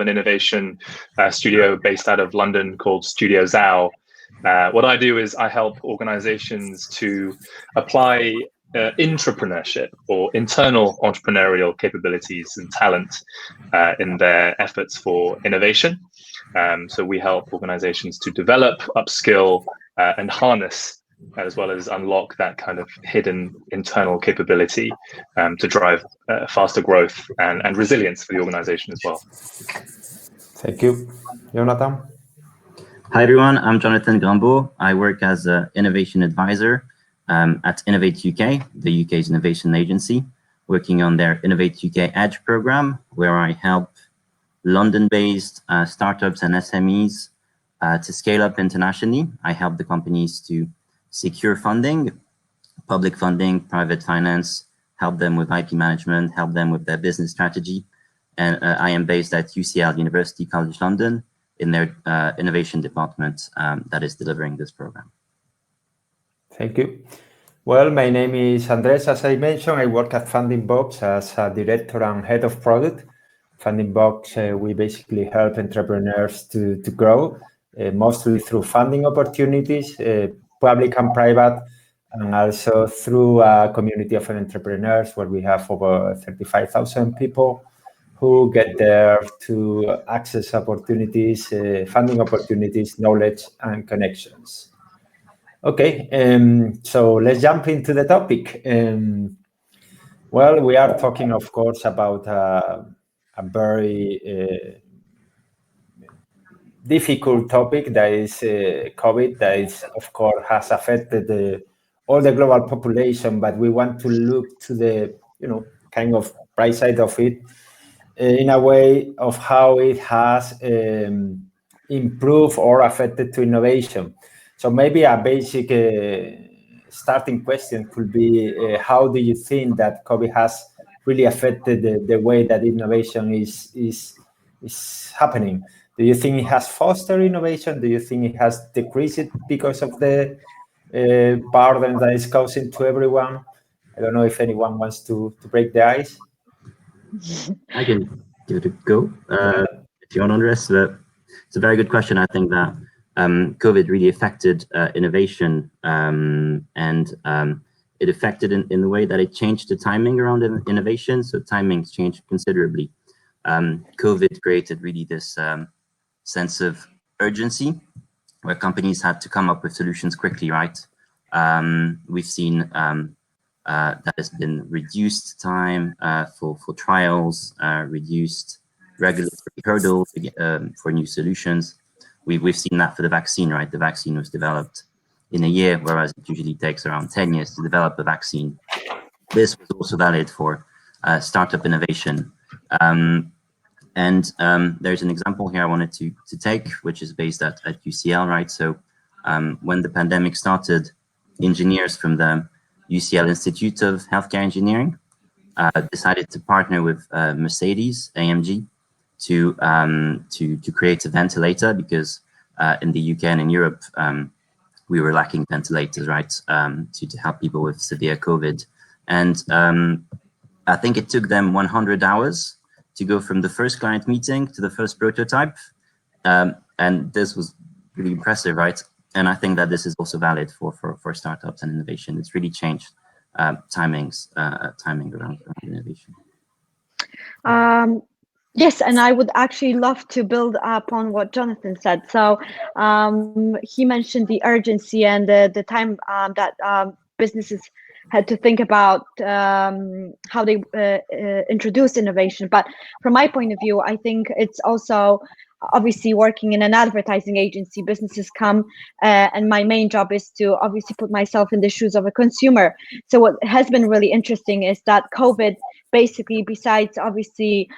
an innovation studio based out of London called Studio Zao. What I do is I help organizations to apply intrapreneurship or internal entrepreneurial capabilities and talent in their efforts for innovation. So we help organizations to develop, upskill, and harness, as well as unlock that kind of hidden internal capability to drive faster growth and resilience for the organization as well. Thank you. Jonathan? Hi, everyone. I'm Jonathan Grinbaud. I work as an innovation advisor at Innovate UK, the UK's innovation agency, working on their Innovate UK Edge program, where I help London-based startups and SMEs to scale up internationally. I help the companies to secure funding, public funding, private finance, help them with IP management, help them with their business strategy. And I am based at UCL, University College London, in their innovation department that is delivering this program. Thank you. Well, my name is Andrés. As I mentioned, I work at FundingBox as a director and head of product. FundingBox, we basically help entrepreneurs to grow, mostly through funding opportunities, public and private, and also through a community of entrepreneurs where we have over 35,000 people who get there to access opportunities, funding opportunities, knowledge, and connections. Okay, so let's jump into the topic. Well, we are talking, of course, about a very difficult topic that is COVID, that is, of course, has affected all the global population, but we want to look to the, kind of bright side of it in a way of how it has improved or affected to innovation. So maybe a basic starting question could be, how do you think that COVID has really affected the way that innovation is happening? Do you think it has fostered innovation? Do you think it has decreased it because of the burden that it's causing to everyone? I don't know if anyone wants to break the ice. I can give it a go. If you want, Andrés, it's a very good question. I think that COVID really affected innovation, and it affected in the way that it changed the timing around innovation. So timings changed considerably. COVID created really this sense of urgency where companies had to come up with solutions quickly, right? We've seen that has been reduced time for trials, reduced regulatory hurdles for new solutions. We've seen that for the vaccine, right? The vaccine was developed in a year, whereas it usually takes around 10 years to develop a vaccine. This was also valid for startup innovation. And there's an example here I wanted to take, which is based at UCL, right? So when the pandemic started, engineers from the UCL Institute of Healthcare Engineering decided to partner with Mercedes AMG to create a ventilator, because in the UK and in Europe, we were lacking ventilators, right, to help people with severe COVID. And I think it took them 100 hours to go from the first client meeting to the first prototype. And this was really impressive, right? And I think that this is also valid for startups and innovation. It's really changed timing around innovation. Yes, and I would actually love to build upon what Jonathan said. So he mentioned the urgency and the time that businesses had to think about how they introduce innovation. But from my point of view, I think it's also, obviously, working in an advertising agency, businesses come and my main job is to obviously put myself in the shoes of a consumer. So what has been really interesting is that COVID, basically, besides obviously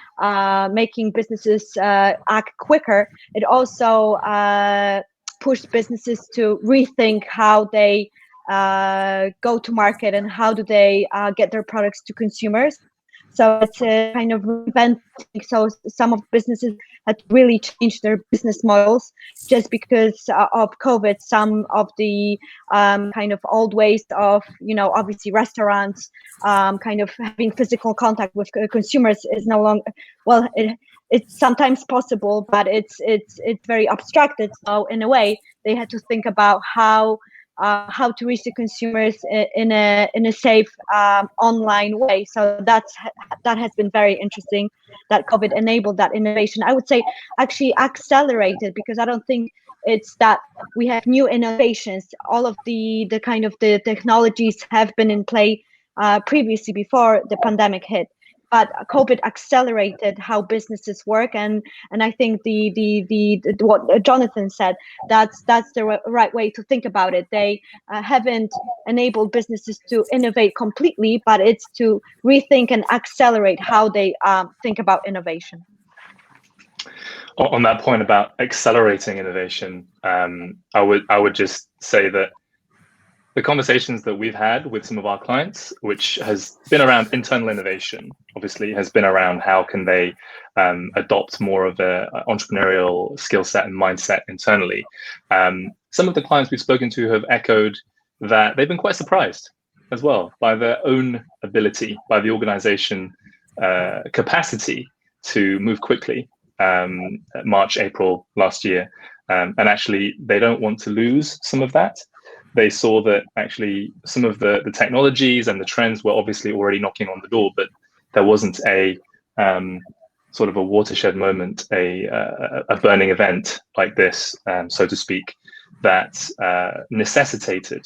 making businesses act quicker, it also pushed businesses to rethink how they go to market and how do they get their products to consumers. So it's a kind of reinventing. So some of businesses had to really change their business models just because of COVID. Some of the kind of old ways of, obviously restaurants kind of having physical contact with consumers is no longer, well, it it's sometimes possible, but it's very abstracted. So in a way, they had to think about how to reach the consumers in a safe online way. So that has been very interesting, that COVID enabled that innovation. I would say actually accelerated, because I don't think it's that we have new innovations. All of the kind of the technologies have been in play previously before the pandemic hit. But COVID accelerated how businesses work, and I think the what Jonathan said, that's the right way to think about it. They haven't enabled businesses to innovate completely, but it's to rethink and accelerate how they think about innovation. On that point about accelerating innovation, I would just say that the conversations that we've had with some of our clients, which has been around internal innovation, obviously has been around how can they adopt more of an entrepreneurial skill set and mindset internally. Some of the clients we've spoken to have echoed that they've been quite surprised as well by their own ability, by the organization capacity to move quickly. March, April last year, and actually they don't want to lose some of that. They saw that actually some of the technologies and the trends were obviously already knocking on the door, but there wasn't a sort of a watershed moment, a burning event like this, so to speak, that necessitated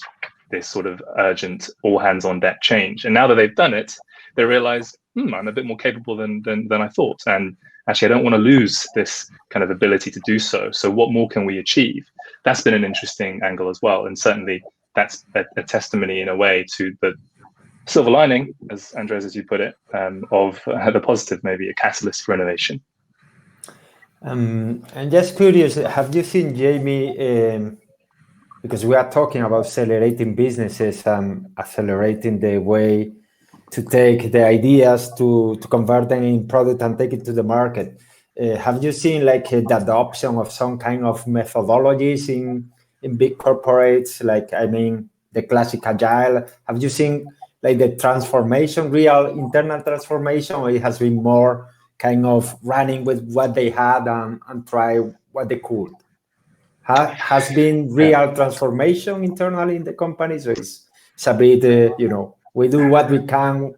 this sort of urgent all hands on deck change. And now that they've done it, they realize, I'm a bit more capable than I thought. And actually, I don't want to lose this kind of ability to do so. So what more can we achieve? That's been an interesting angle as well. And certainly that's a testimony in a way to the silver lining, as Andrés, as you put it, of the positive, maybe a catalyst for innovation. And just curious, have you seen, Jamie, because we are talking about accelerating businesses and accelerating the way to take the ideas to convert them in product and take it to the market. Have you seen like the adoption of some kind of methodologies in big corporates? Like, I mean, the classic agile. Have you seen like the transformation, real internal transformation, or it has been more kind of running with what they had and try what they could? Has been real transformation internally in the companies, or it's a bit, we do what we can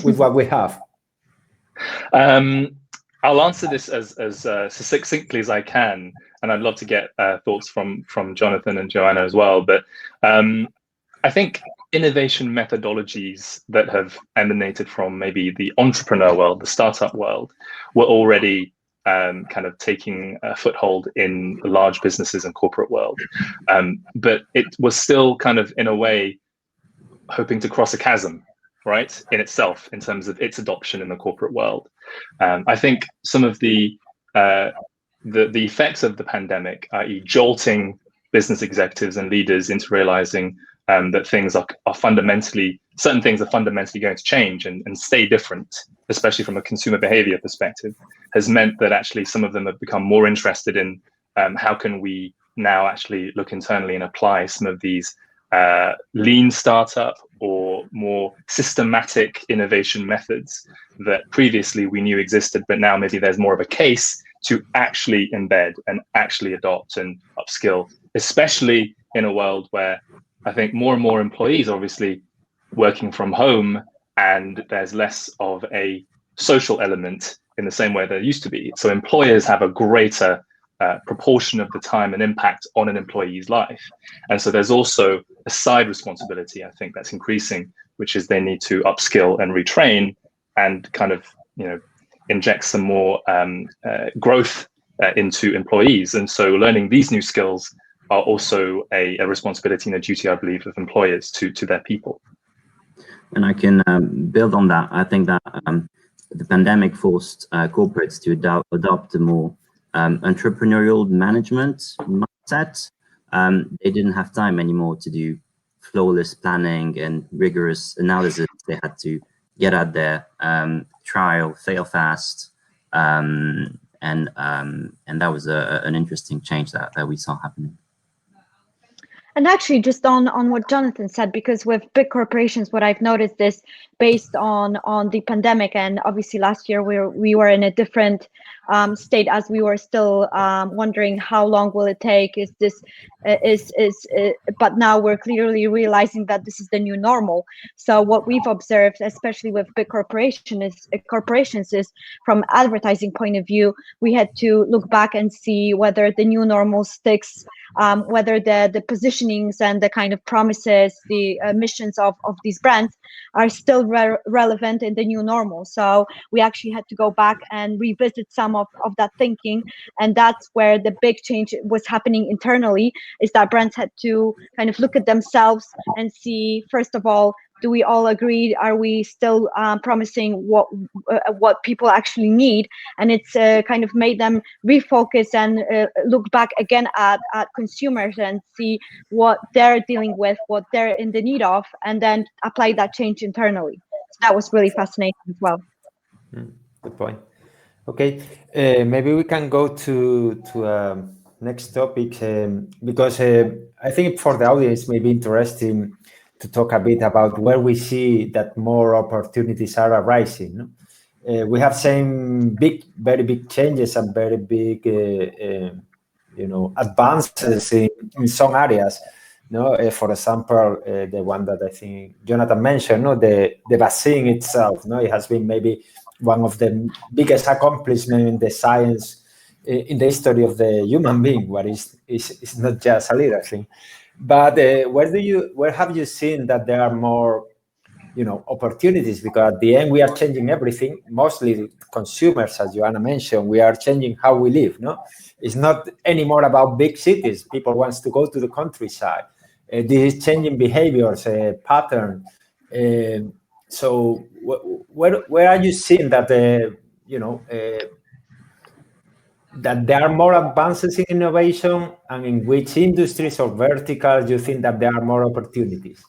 with what we have? I'll answer this as succinctly as I can, and I'd love to get thoughts from Jonathan and Joanna as well. But I think innovation methodologies that have emanated from maybe the entrepreneur world, the startup world, were already kind of taking a foothold in large businesses and corporate world. But it was still kind of, in a way, hoping to cross a chasm, right, in itself, in terms of its adoption in the corporate world. I think some of the effects of the pandemic, i.e. jolting business executives and leaders into realizing that things are fundamentally, certain things are fundamentally going to change and stay different, especially from a consumer behavior perspective, has meant that actually some of them have become more interested in how can we now actually look internally and apply some of these lean startup or more systematic innovation methods that previously we knew existed, but now maybe there's more of a case to actually embed and actually adopt and upskill, especially in a world where I think more and more employees are obviously working from home and there's less of a social element in the same way there used to be. So employers have a greater proportion of the time and impact on an employee's life. And so there's also a side responsibility, I think, that's increasing, which is they need to upskill and retrain and kind of, inject some more growth into employees. And so learning these new skills are also a responsibility and a duty, I believe, of employers to their people. And I can build on that. I think that the pandemic forced corporates to adopt a more entrepreneurial management mindset. They didn't have time anymore to do flawless planning and rigorous analysis. They had to get out there, trial, fail fast, and that was an interesting change that we saw happening. And actually, just on what Jonathan said, because with big corporations, what I've noticed is based on the pandemic, and obviously last year we were in a different state as we were still wondering how long will it take. Is this but now we're clearly realizing that this is the new normal. So what we've observed, especially with big corporations, is from advertising point of view, we had to look back and see whether the new normal sticks, whether the positionings and the kind of promises, the missions of these brands are still relevant in the new normal. So we actually had to go back and revisit some of that thinking, and that's where the big change was happening internally, is that brands had to kind of look at themselves and see, first of all, do we all agree? Are we still promising what people actually need? And it's kind of made them refocus and look back again at consumers and see what they're dealing with, what they're in the need of, and then apply that change internally. So that was really fascinating as well. Good point. Okay, maybe we can go to next topic, because I think for the audience may be interesting to talk a bit about where we see that more opportunities are arising. We have seen very big changes and very big, advances in some areas. For example, the one that I think Jonathan mentioned, the vaccine itself. It has been maybe one of the biggest accomplishments in the science in the history of the human being. What is not just a little thing. But where have you seen that there are more, opportunities? Because at the end, we are changing everything. Mostly consumers, as Joanna mentioned, we are changing how we live. It's not anymore about big cities. People want to go to the countryside. This is changing behaviors, pattern. So where are you seeing that that there are more advances in innovation, and in which industries or verticals you think that there are more opportunities?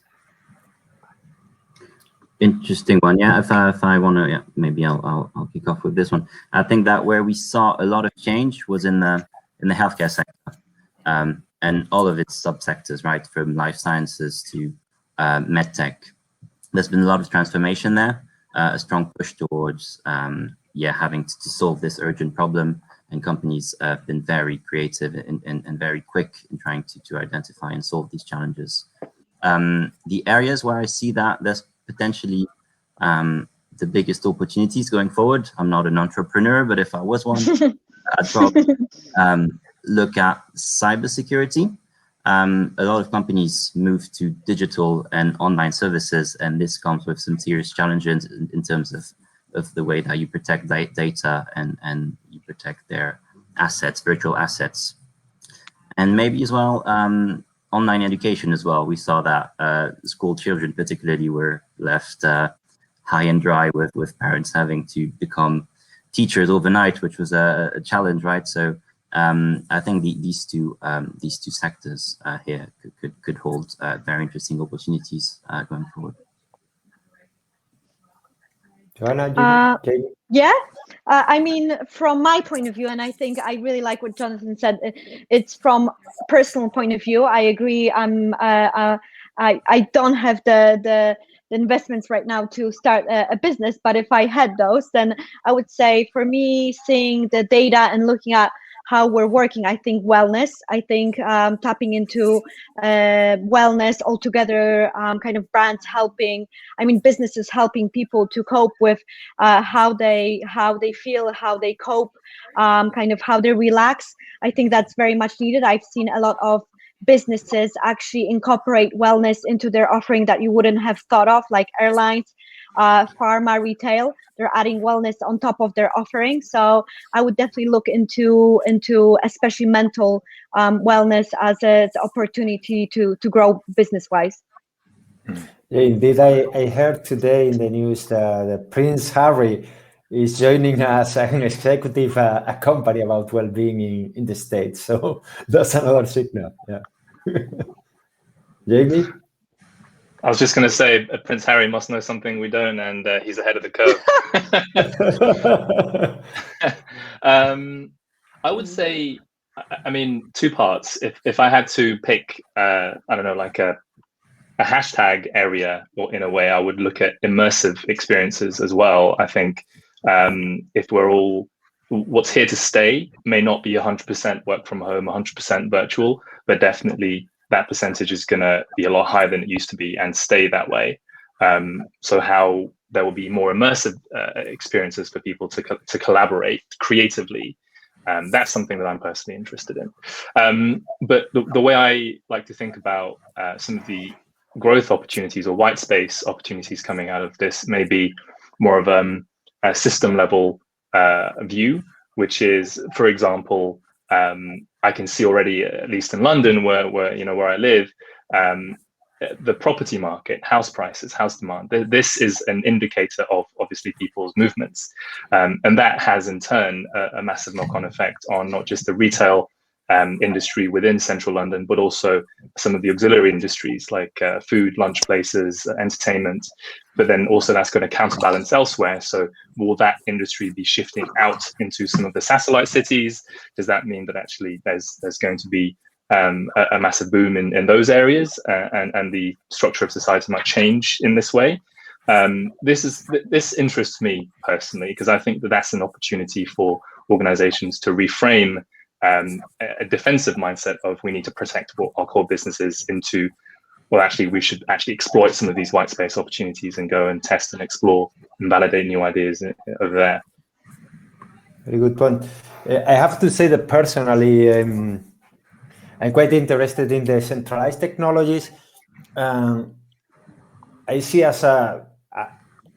Interesting one. Yeah, if I want to, maybe I'll kick off with this one. I think that where we saw a lot of change was in the healthcare sector, and all of its subsectors, right, from life sciences to medtech. There's been a lot of transformation there, a strong push towards having to solve this urgent problem. And companies have been very creative and very quick in trying to identify and solve these challenges. The areas where I see that there's potentially the biggest opportunities going forward. I'm not an entrepreneur, but if I was one, I'd probably look at cybersecurity. A lot of companies move to digital and online services, and this comes with some serious challenges in terms of the way that you protect data and you protect their assets, virtual assets. And maybe as well, online education as well. We saw that school children particularly were left high and dry with parents having to become teachers overnight, which was a challenge, right? So I think these two sectors here could hold very interesting opportunities going forward. Joanna, I mean, from my point of view, and I think I really like what Jonathan said. It's from personal point of view. I agree. I don't have the investments right now to start a business, but if I had those, then I would say, for me, seeing the data and looking at how we're working, I think wellness, tapping into wellness altogether, kind of brands helping, businesses helping people to cope with how they feel, how they cope, kind of how they relax. I think that's very much needed. I've seen a lot of businesses actually incorporate wellness into their offering that you wouldn't have thought of, like airlines, pharma, retail. They're adding wellness on top of their offering. So I would definitely look into especially mental wellness as an opportunity to grow business wise. Yeah, indeed, I heard today in the news that Prince Harry is joining as an executive a company about well-being in the States. So that's another signal. Yeah. Jamie? I was just going to say, Prince Harry must know something we don't, and he's ahead of the curve. I would say, two parts. If I had to pick, I don't know, like a hashtag area, or in a way, I would look at immersive experiences as well. I think if we're all what's here to stay may not be 100% work from home, 100% virtual, but definitely that percentage is going to be a lot higher than it used to be and stay that way. So how there will be more immersive experiences for people to collaborate creatively. That's something that I'm personally interested in. But the way I like to think about some of the growth opportunities or white space opportunities coming out of this may be more of a system level view, which is, for example, I can see already, at least in London, where I live, the property market, house prices, house demand. This is an indicator of obviously people's movements, and that has in turn a massive knock-on effect on not just the retail industry within central London, but also some of the auxiliary industries like food, lunch places, entertainment. But then also that's going to counterbalance elsewhere. So will that industry be shifting out into some of the satellite cities? Does that mean that actually there's going to be a massive boom in those areas, and the structure of society might change in this way? This interests me personally, because I think that that's an opportunity for organizations to reframe a defensive mindset of we need to protect what our core business is into, well, actually, we should actually exploit some of these white space opportunities and go and test and explore and validate new ideas over there. Very good point. I have to say that personally, I'm quite interested in the centralized technologies. I see as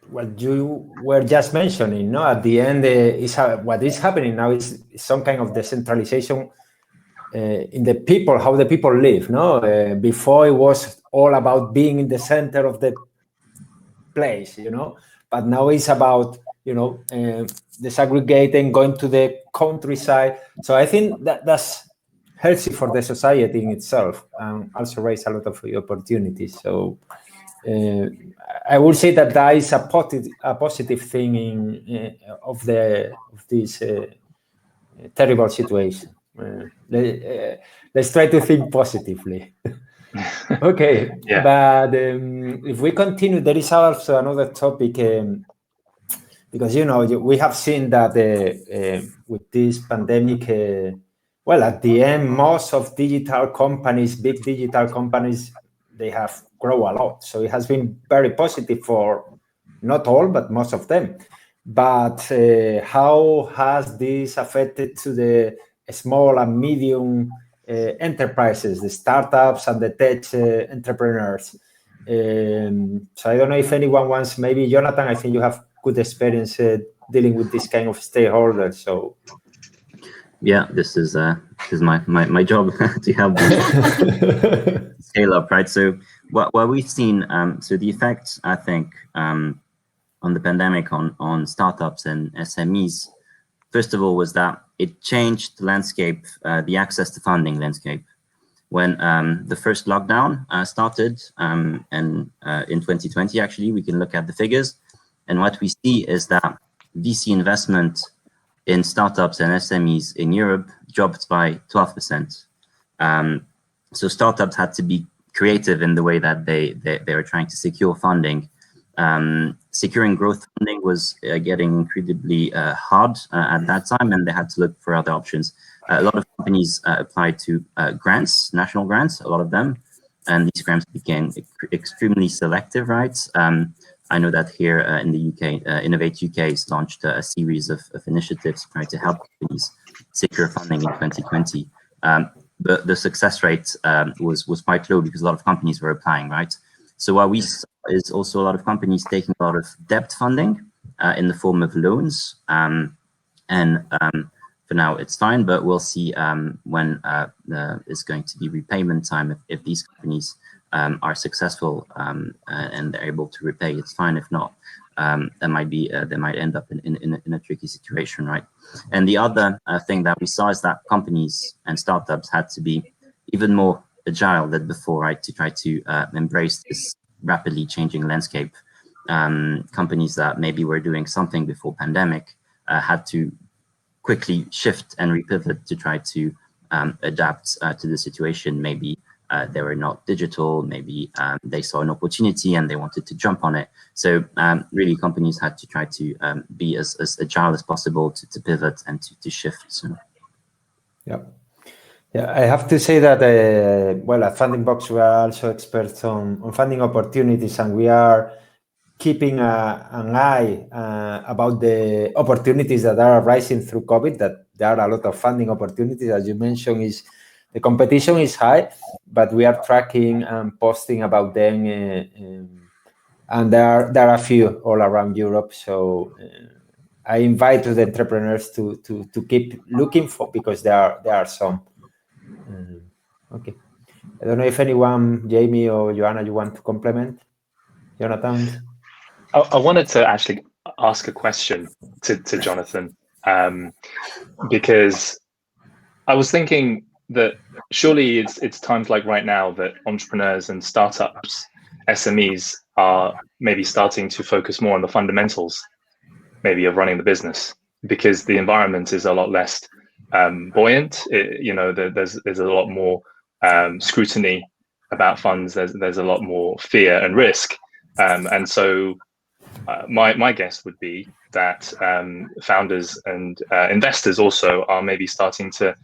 what you were just mentioning, no? At the end, what is happening now is some kind of decentralization in the people, how the people live, no? Before it was all about being in the center of the place, but now it's about, disaggregating, going to the countryside. So I think that's healthy for the society in itself, and also raise a lot of opportunities. So I would say that is a positive thing of this terrible situation. Let's try to think positively. Okay, yeah. But if we continue, there is also another topic, because we have seen that with this pandemic, well, at the end, most of digital companies, big digital companies, they have grown a lot. So it has been very positive for not all, but most of them. But how has this affected to the small and medium enterprises, the startups and the tech entrepreneurs? So I don't know if anyone wants, maybe Jonathan, I think you have good experience dealing with this kind of stakeholders. So yeah, this is my job to help them scale up, right? So what we've seen, so the effect, I think, on the pandemic on startups and SMEs, first of all, was that it changed the landscape, the access to funding landscape. When the first lockdown started, and in 2020, actually, we can look at the figures, and what we see is that VC investment in startups and SMEs in Europe dropped by 12%. So startups had to be creative in the way that they were trying to secure funding. Securing growth funding was getting incredibly hard at that time, and they had to look for other options. A lot of companies applied to grants, national grants, a lot of them, and these grants became extremely selective, right? I know that here in the UK, Innovate UK has launched a series of initiatives trying to help companies secure funding in 2020. The success rate was quite low because a lot of companies were applying, right? So what we saw is also a lot of companies taking a lot of debt funding in the form of loans. For now, it's fine, but we'll see when it's going to be repayment time. If these companies are successful and they're able to repay, it's fine. If not, they might end up in a tricky situation, right? And the other thing that we saw is that companies and startups had to be even more agile than before, right, to try to embrace this rapidly changing landscape. Companies that maybe were doing something before pandemic had to quickly shift and repivot to try to adapt to the situation, maybe they were not digital. Maybe they saw an opportunity and they wanted to jump on it. So really, companies had to try to be as agile as possible to pivot and to shift. So. Yeah. Yeah, I have to say that, well, at FundingBox, we are also experts on funding opportunities, and we are keeping an eye about the opportunities that are arising through COVID, that there are a lot of funding opportunities. As you mentioned, the competition is high, but we are tracking and posting about them, and there are a few all around Europe. So I invite the entrepreneurs to keep looking for, because there are some. Okay. I don't know if anyone, Jamie or Joanna, you want to complement? Jonathan? I wanted to actually ask a question to Jonathan, because I was thinking that surely it's times like right now that entrepreneurs and startups, SMEs, are maybe starting to focus more on the fundamentals, maybe, of running the business, because the environment is a lot less buoyant. There's a lot more scrutiny about funds. There's a lot more fear and risk, and so my guess would be that founders and investors also are maybe starting to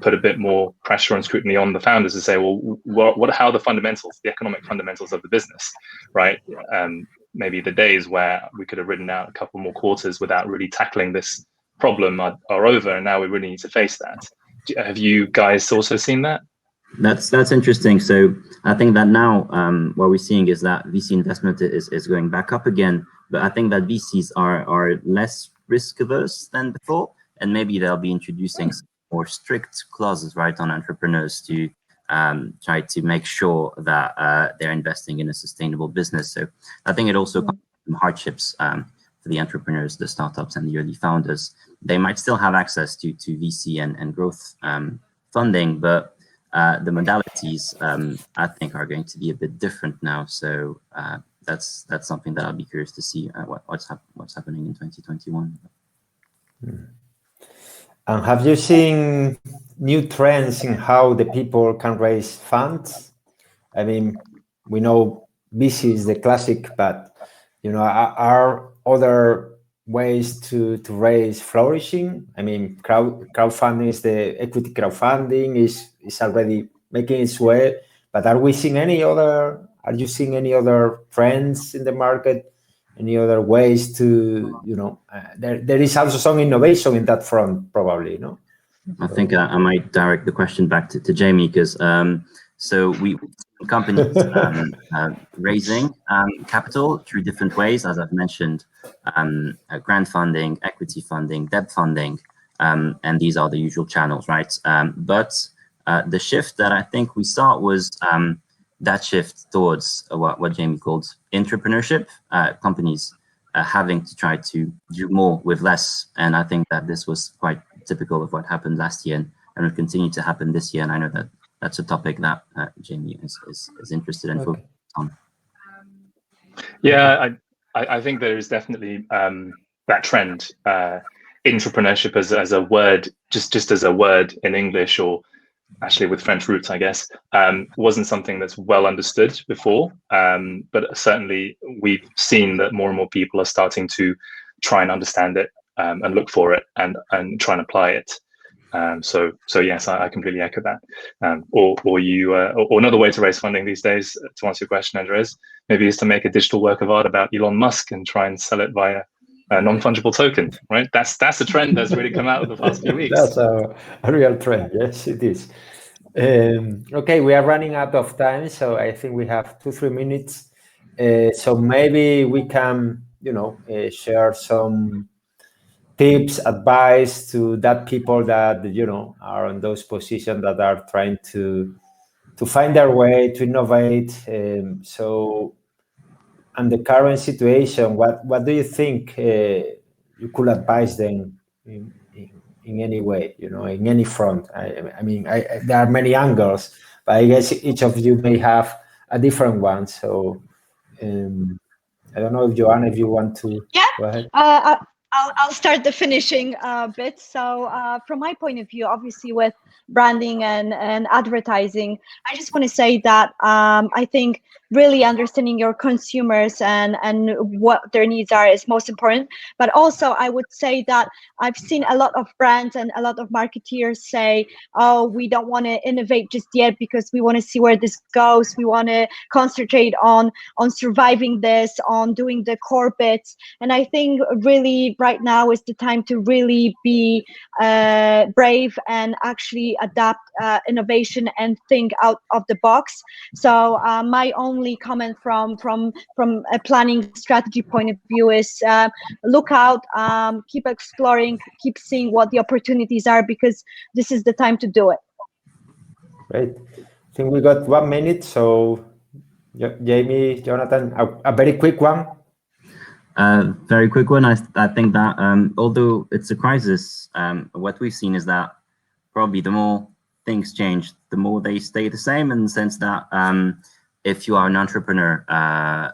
put a bit more pressure and scrutiny on the founders to say, well, how are the fundamentals, the economic fundamentals of the business, right? Maybe the days where we could have ridden out a couple more quarters without really tackling this problem are over, and now we really need to face that. Have you guys also seen that? That's interesting. So I think that now what we're seeing is that VC investment is going back up again, but I think that VCs are less risk averse than before, and maybe they'll be introducing some more strict clauses, right, on entrepreneurs to try to make sure that they're investing in a sustainable business. So I think it also comes from hardships for the entrepreneurs, the startups, and the early founders. They might still have access to VC and growth funding, but the modalities, I think, are going to be a bit different now. So that's something that I'll be curious to see what's happening in 2021. And have you seen new trends in how the people can raise funds? I mean, we know VC is the classic, but are other ways to raise flourishing? I mean, crowdfunding is the equity crowdfunding is already making its way, but are you seeing any other trends in the market? Any other ways to, there is also some innovation in that front, probably, I think I might direct the question back to Jamie, because so we companies raising capital through different ways, as I've mentioned, grant funding, equity funding, debt funding, and these are the usual channels, right? But the shift that I think we saw was that shift towards what Jamie called entrepreneurship, companies having to try to do more with less. And I think that this was quite typical of what happened last year and will continue to happen this year. And I know that that's a topic that Jamie is interested in. Okay. Yeah, I think there is definitely that trend. Entrepreneurship as a word, just as a word in English, or actually with French roots, I guess, wasn't something that's well understood before. But certainly we've seen that more and more people are starting to try and understand it and look for it and try and apply it. So yes, I completely echo that. Or another way to raise funding these days, to answer your question, Andrés, maybe is to make a digital work of art about Elon Musk and try and sell it via a non-fungible token, right? That's a trend that's really come out of the past few weeks. That's a real trend. Yes, it is. Okay, we are running out of time, so I think we have 2-3 minutes. So maybe we can, share some tips, advice to that people that are in those positions that are trying to find their way to innovate. So, and the current situation, what do you think you could advise them in any way, in any front? I mean, there are many angles, but I guess each of you may have a different one. So I don't know if Joanna, if you want to go ahead. I'll start the finishing bit. So from my point of view, obviously with branding and advertising, I just want to say that I think really understanding your consumers and what their needs are is most important. But also I would say that I've seen a lot of brands and a lot of marketeers say, oh, we don't want to innovate just yet because we want to see where this goes. We want to concentrate on surviving this, on doing the core bits. And I think really right now is the time to really be brave and actually adapt innovation and think out of the box. So my only comment from a planning strategy point of view is look out, keep exploring, keep seeing what the opportunities are, because this is the time to do it. Great. I think we got 1 minute, so Jamie, Jonathan, a very quick one. Very quick one. I think that although it's a crisis, what we've seen is that probably the more things change, the more they stay the same, in the sense that if you are an entrepreneur,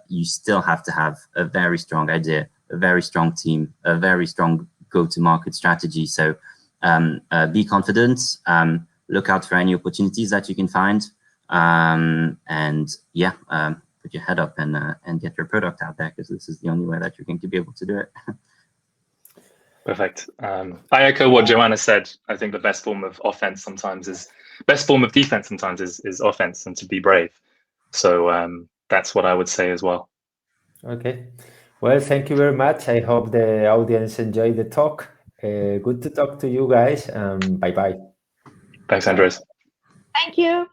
you still have to have a very strong idea, a very strong team, a very strong go-to-market strategy. So be confident, look out for any opportunities that you can find, and yeah, put your head up and get your product out there, because this is the only way that you're going to be able to do it. Perfect. I echo what Joanna said. I think the best form of defense sometimes is offense, and to be brave. So that's what I would say as well. Okay. Well, thank you very much. I hope the audience enjoyed the talk. Good to talk to you guys. Bye-bye. Thanks, Andrés. Thank you.